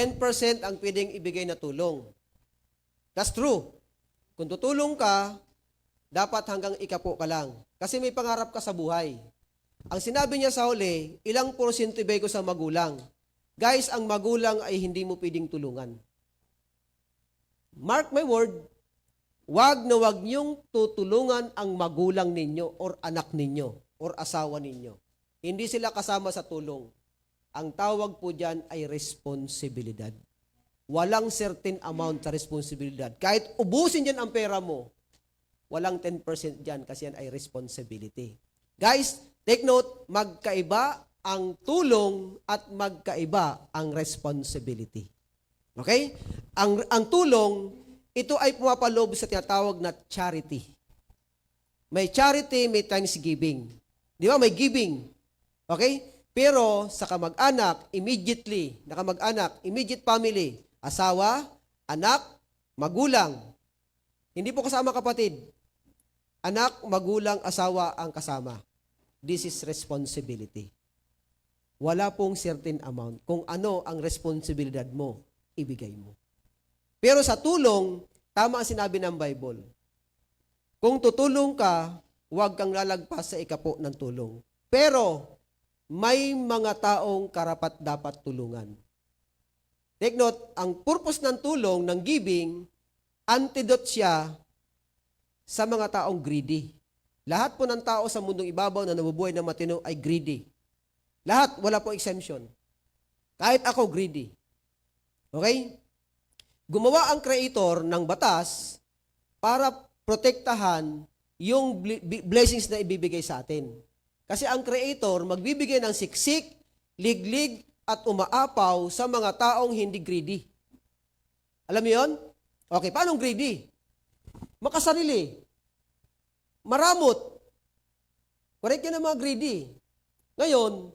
10% ang pwedeng ibigay na tulong. That's true. Kung tutulong ka, dapat hanggang ikapo ka lang. Kasi may pangarap ka sa buhay. Ang sinabi niya sa huli, ilang porsyento ibigay ko sa magulang. Guys, ang magulang ay hindi mo pwedeng tulungan. Mark my word, wag na wag niyong tutulungan ang magulang ninyo or anak ninyo or asawa ninyo. Hindi sila kasama sa tulong. Ang tawag po dyan ay responsibilidad. Walang certain amount sa responsibilidad. Kahit ubusin dyan ang pera mo, walang 10% dyan kasi yan ay responsibility. Guys, take note, magkaiba ang tulong at magkaiba ang responsibility. Okay? Ang tulong, ito ay pumapaloob sa tinatawag na charity. May charity, may thanksgiving. Di ba? May giving. Okay? Pero sa kamag-anak, immediate family, asawa, anak, magulang. Hindi po kasama kapatid. Anak, magulang, asawa ang kasama. This is responsibility. Wala pong certain amount. Kung ano ang responsibilidad mo, ibigay mo. Pero sa tulong, tama ang sinabi ng Bible. Kung tutulong ka, huwag kang lalagpas sa ikapo ng tulong. Pero, may mga taong karapat-dapat tulungan. Take note, ang purpose ng tulong, ng giving, antidote siya sa mga taong greedy. Lahat po ng tao sa mundong ibabaw na nabubuhay ng matino ay greedy. Lahat, wala po exemption. Kahit ako, greedy. Okay? Gumawa ang creator ng batas para protektahan yung blessings na ibibigay sa atin. Kasi ang creator magbibigay ng siksik, liglig, at umaapaw sa mga taong hindi greedy. Alam mo yun? Okay, paano greedy? Makasarili. Maramot. Correct yan ang mga greedy. Ngayon,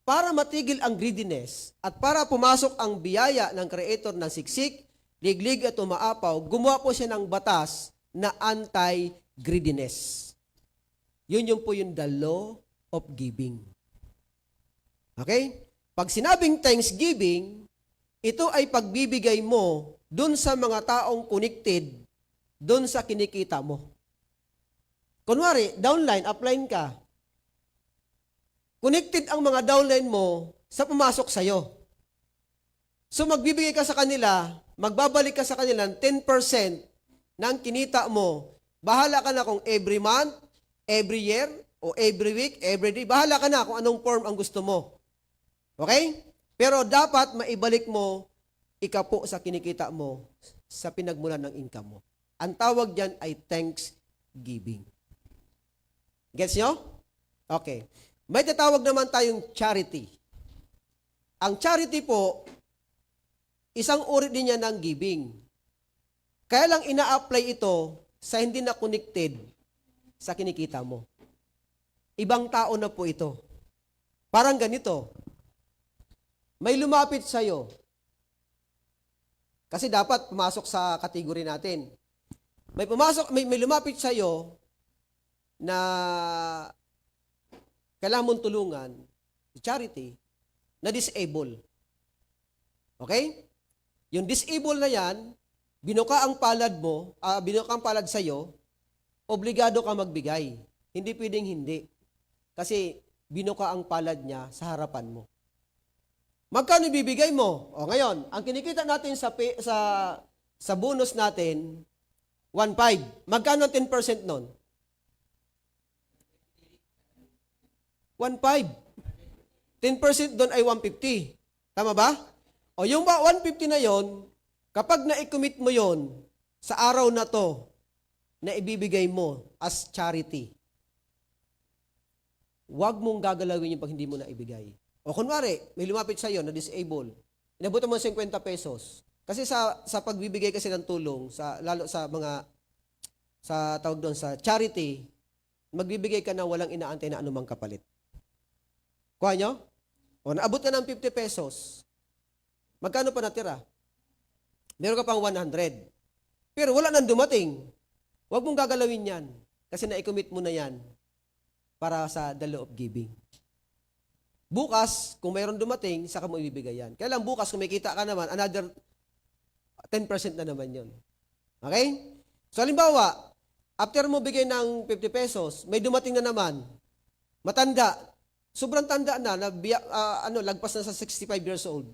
para matigil ang greediness at para pumasok ang biyaya ng creator ng siksik, liglig at umaapaw, gumawa po siya ng batas na anti-greediness. Yun po yung the law of giving. Okay? Pag sinabing thanksgiving, ito ay pagbibigay mo dun sa mga taong connected dun sa kinikita mo. Kunwari, downline, upline ka. Connected ang mga downline mo sa pumasok sa'yo. So magbibigay ka sa kanila, magbabalik ka sa kanila ng 10% ng kinita mo. Bahala ka na kung every month, every year, o every week, every day. Bahala ka na kung anong form ang gusto mo. Okay? Pero dapat maibalik mo ikapo sa kinikita mo sa pinagmulan ng income mo. Ang tawag dyan ay thanksgiving. Gets nyo? Okay. May tatawag naman tayong charity. Ang charity po, isang uri din niya ng giving. Kaya lang ina-apply ito sa hindi na connected sa kinikita mo. Ibang tao na po ito. Parang ganito. May lumapit sa'yo. Kasi dapat pumasok sa kategory natin. May lumapit sa'yo na kailangan mong tulungan, charity, na disable. Okay? Yung disable na yan, binuka ang palad mo, binuka ang palad sa'yo, obligado ka magbigay. Hindi pwedeng hindi. Kasi binuka ang palad niya sa harapan mo. Magkano bibigay mo? O ngayon, ang kinikita natin sa bonus natin, 1.5. Magkano 10% nun? 1.5. 10% doon ay 150. Tama ba? O yung 150 na yon, kapag na-commit mo yon sa araw na to, na ibibigay mo as charity, huwag mong gagalawin yung pag hindi mo na ibigay. O kunwari, may lumapit sa'yo na disable, inabutan mo 50 pesos. Kasi sa pagbibigay kasi ng tulong, lalo sa mga, tawag doon, sa charity, magbibigay ka na walang inaantay na anumang kapalit. Kuha nyo? O naabot ka ng 50 pesos. Magkano pa natira? Meron ka pang 100. Pero wala nang dumating. Huwag mong gagalawin yan. Kasi na-commit mo na yan para sa the law of giving. Bukas, kung mayroon dumating, saka mo ibibigay yan. Kaya lang bukas, kung may kita ka naman, another 10% na naman yon. Okay? So, halimbawa, after mo bigay ng 50 pesos, may dumating na naman, matanda, sobrang tanda na, lagpas na sa 65 years old.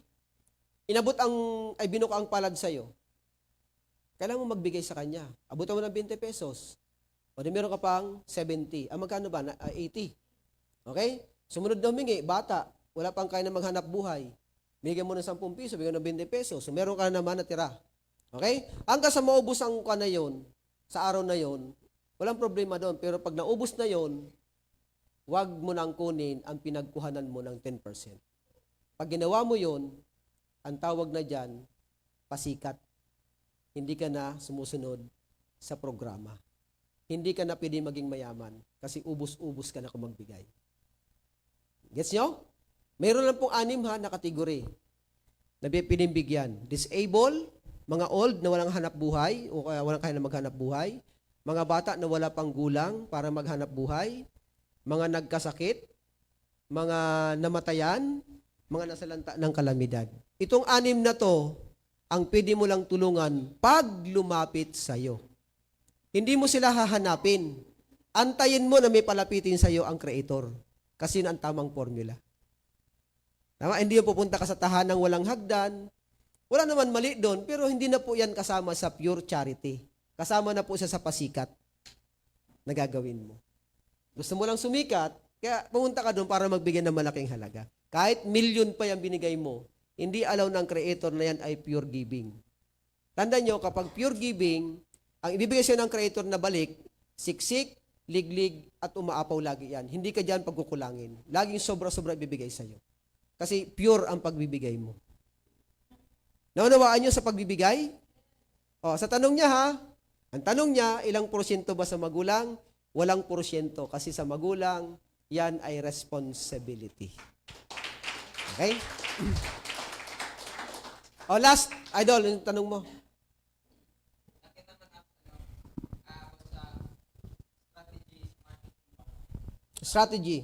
Binuka ang palad sa'yo. Kailangan mo magbigay sa kanya. Abutan mo ng 20 pesos. O di meron ka pang 70. Magkano ba? 80. Okay? Sumunod na humingi, bata, wala pang kaya na maghanap buhay. Bigyan mo ng 10 piso, bigyan mo ng 20 pesos. So meron ka na naman natira. Okay? Hanggang sa maubos ang kwa na yon, sa araw na yon, walang problema doon. Pero pag naubos na yon, huwag mo nang kunin ang pinagkuhanan mo ng 10%. Pag ginawa mo yon, ang tawag na dyan, pasikat. Hindi ka na sumusunod sa programa. Hindi ka na pwede maging mayaman kasi ubus-ubus ka na kung magbigay. Gets nyo? Mayroon lang pong 6 na kategory na pinibigyan. Disabled, mga old na walang hanap buhay o walang kaya na maghanap buhay, mga bata na wala pang gulang para maghanap buhay, mga nagkasakit, mga namatayan, mga nasalanta ng kalamidad. Itong 6 na to, ang pwede mo lang tulungan pag lumapit sa'yo. Hindi mo sila hahanapin. Antayin mo na may palapitin sa'yo ang Creator. Kasi yun ang tamang formula. Tama? Hindi mo pupunta ka sa tahanang walang hagdan. Wala naman mali doon, pero hindi na po yan kasama sa pure charity. Kasama na po siya sa pasikat na gagawin mo. Gusto mo lang sumikat, kaya pumunta ka doon para magbigay ng malaking halaga. Kahit milyon pa yung binigay mo, hindi allow ng Creator na yan ay pure giving. Tandaan nyo, kapag pure giving, ang ibibigay sa'yo ng Creator na balik, siksik, liglig, at umaapaw lagi yan. Hindi ka dyan pagkukulangin. Laging sobra-sobra ibibigay sa'yo. Kasi pure ang pagbibigay mo. Naunawaan nyo sa pagbibigay? Sa tanong niya ha, ang tanong niya, ilang porsyento ba sa magulang? Walang porsyento. Kasi sa magulang, yan ay responsibility. Okay? Last, idol, yung tanong mo. Strategy.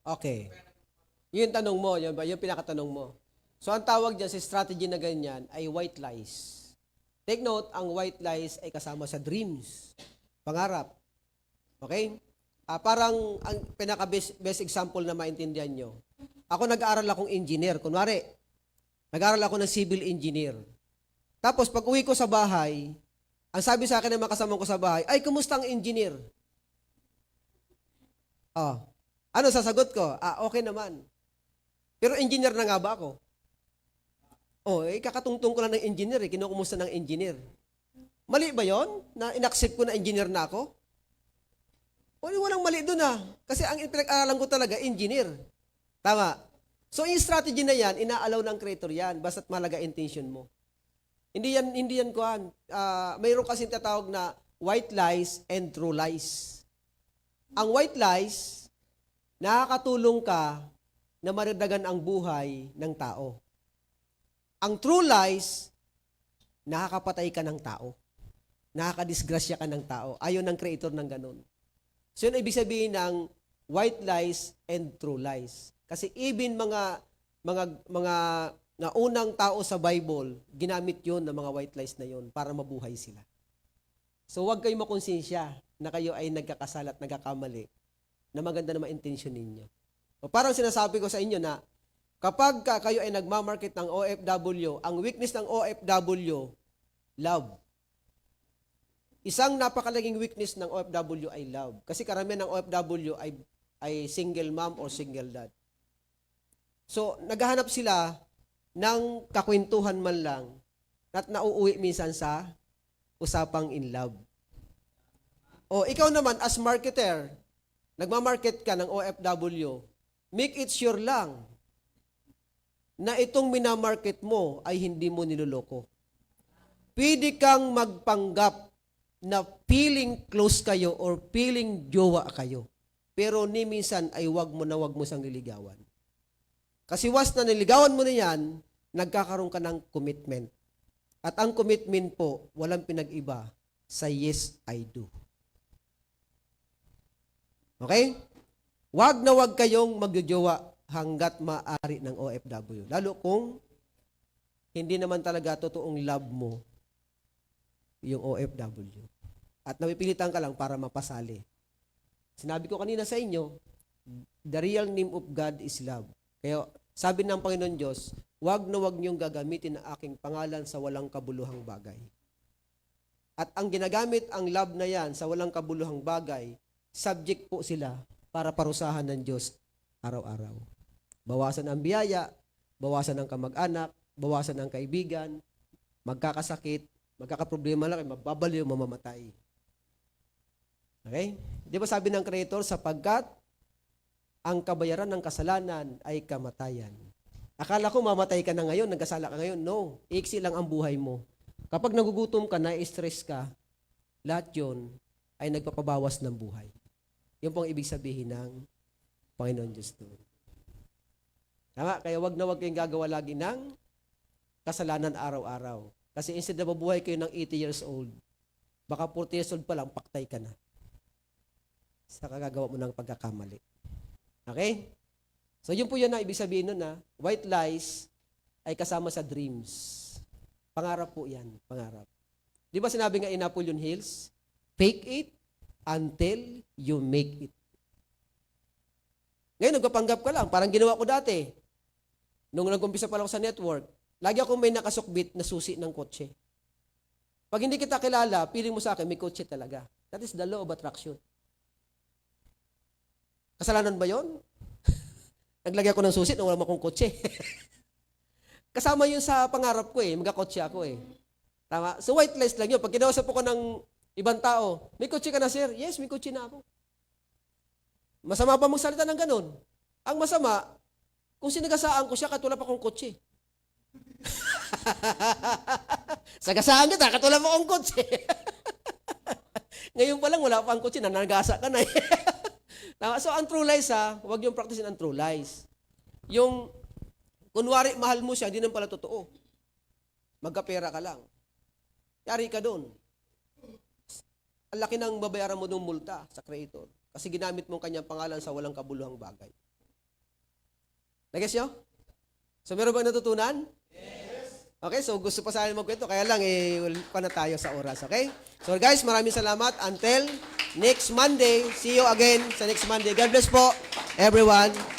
Okay. Yun tanong mo, yun ba? Yung pinakatanong mo. So, ang tawag dyan sa strategy na ganyan ay white lies. Take note, ang white lies ay kasama sa dreams, pangarap. Okay? Parang ang pinaka-best example na maintindihan nyo. Ako nag-aaral akong engineer. Kunwari, nag-aaral ako ng civil engineer. Tapos, pag uwi ko sa bahay, ang sabi sa akin ng mga kasama ko sa bahay, ay, kumusta ang engineer? Ano sasagot ko? Okay naman. Pero engineer na nga ba ako? Kakatungtong ko lang ng engineer, kinukumusta ng engineer. Mali ba yon? Na inaccept ko na engineer na ako? Walang mali doon Kasi ang pinag-aralan ko talaga, engineer. Tama. So, yung strategy na yan, ina-allow ng Creator yan, basta't malaga intention mo. Hindi yan kuhan. Mayroon kasi tatawag na white lies and true lies. Ang white lies, nakakatulong ka na maragdagan ang buhay ng tao. Ang true lies, nakakapatay ka ng tao. Nakakadisgrasya ka ng tao. Ayaw ng Creator ng ganun. So yun ibig sabihin ng white lies and true lies. Kasi even mga na unang tao sa Bible, ginamit yon ng mga white lies na yon para mabuhay sila. So huwag kayong makonsensya na kayo ay nagkakasala at nagkakamali na maganda naman intensyon ninyo. O parang sinasabi ko sa inyo na kapag kayo ay nagmamarket ng OFW, ang weakness ng OFW, love. Isang napakalaging weakness ng OFW ay love. Kasi karamihan ng OFW ay single mom or single dad. So, naghahanap sila ng kakwentuhan man lang at nauuwi minsan sa usapang in love. O, ikaw naman as marketer, nagmamarket ka ng OFW, make it sure lang na itong minamarket mo ay hindi mo niloloko. Pwede kang magpanggap na feeling close kayo or feeling jowa kayo. Pero ni minsan ay wag mo sang niligawan. Kasi once na niligawan mo na yan, nagkakaroon ka ng commitment. At ang commitment po, walang pinag-iba sa yes, I do. Okay? Wag na wag kayong magjojowa hanggat maaari ng OFW. Lalo kung hindi naman talaga totoong love mo yung OFW. At napipilitan ka lang para mapasali. Sinabi ko kanina sa inyo, the real name of God is love. Kaya sabi ng Panginoon Diyos, wag na wag niyong gagamitin ang aking pangalan sa walang kabuluhang bagay. At ang ginagamit ang love na yan sa walang kabuluhang bagay, subject po sila para parusahan ng Diyos araw-araw. Bawasan ang biyaya, bawasan ang kamag-anak, bawasan ang kaibigan, magkakasakit, magkakaproblema lang, mababaliw, mamamatay. Okay? Di ba sabi ng Creator, sapagkat ang kabayaran ng kasalanan ay kamatayan. Akala ko mamatay ka na ngayon, nagkasala ka ngayon. No, iksi lang ang buhay mo. Kapag nagugutom ka, na-stress ka, lahat yun ay nagpapabawas ng buhay. Yun pong ibig sabihin ng Panginoon Diyos doon. Tama? Kaya wag na wag kayong gagawa lagi ng kasalanan araw-araw. Kasi instead na mabuhay kayo ng 80 years old, baka 40 years old pa lang, paktay ka na. Sa kagagawa mo ng pagkakamali. Okay? So yun po yun na ibig sabihin nun na white lies ay kasama sa dreams. Pangarap po yan, pangarap. Di ba sinabi nga in Napoleon Hills, fake it until you make it. Ngayon, nagpapanggap ka lang. Parang ginawa ko dati. Nung nag-umpisa pa lang sa network, lagi akong may nakasukbit na susi ng kotse. Pag hindi kita kilala, piling mo sa akin, may kotse talaga. That is the law of attraction. Kasalanan ba yon? Naglagay ako ng susi nung wala akong kotse. Kasama yun sa pangarap ko magkakotse ako Tama? So white lies lang yun. Pag kinausap ko ng ibang tao, may kotse ka na sir? Yes, may kotse na ako. Masama pa magsalita ng ganun. Ang masama, kung sinagasaan ko siya, katulad pa kong kotse. Sagasaan kita, katulad pa kong kotse. Ngayon pa lang, wala pa ang kotse, nanagasa ka na Tama? So, ang true lies huwag yung practicein ang true lies. Yung, kunwari, mahal mo siya, hindi naman pala totoo. Magkapera ka lang. Yari ka doon. Ang laki ng babayaran mo ng multa sa Creator. Kasi ginamit mo kanyang pangalan sa walang kabuluhang bagay. Nag-guess nyo? So, meron bang natutunan? Yes. Okay, so gusto pa sa akin magkwento. Kaya lang, pa na tayo sa oras. Okay? So, guys, maraming salamat. Until next Monday. See you again sa next Monday. God bless po, everyone.